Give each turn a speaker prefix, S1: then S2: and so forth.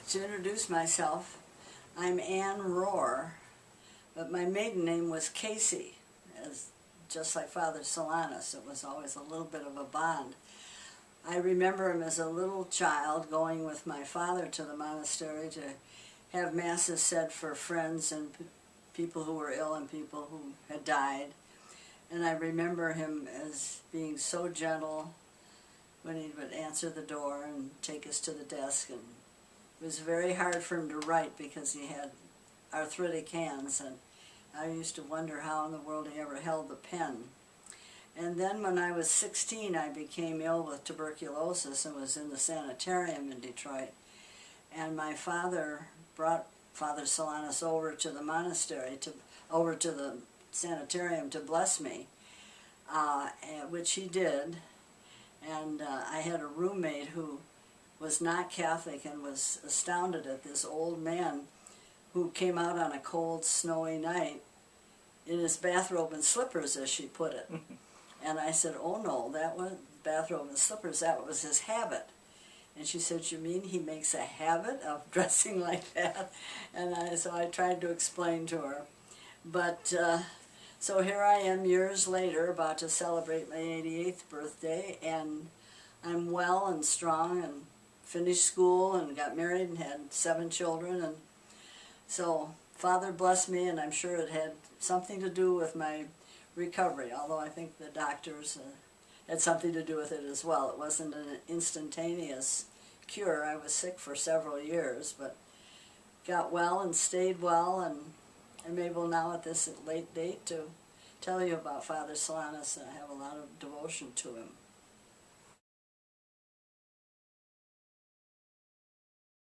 S1: To introduce myself, I'm Ann Rohr, but my maiden name was Casey, just like Father Solanus. It was always a little bit of a bond. I remember him as a little child going with my father to the monastery to have masses said for friends and people who were ill and people who had died. And I remember him as being so gentle when he would answer the door and take us to the desk. And it was very hard for him to write because he had arthritic hands, and I used to wonder how in the world he ever held the pen. And then when I was 16, I became ill with tuberculosis and was in the sanitarium in Detroit. And my father brought Father Solanus over to the monastery, over to the sanitarium to bless me, which he did. And I had a roommate who was not Catholic and was astounded at this old man who came out on a cold, snowy night in his bathrobe and slippers, as she put it. And I said, oh no, that was bathrobe and slippers, that was his habit. And she said, you mean he makes a habit of dressing like that? And so I tried to explain to her. But so here I am years later, about to celebrate my 88th birthday, and I'm well and strong and finished school and got married and had 7 children. And so Father blessed me, and I'm sure it had something to do with my recovery, although I think the doctors had something to do with it as well. It wasn't an instantaneous cure. I was sick for several years, but got well and stayed well, and I'm able now at this late date to tell you about Father Solanus, and I have a lot of devotion to him.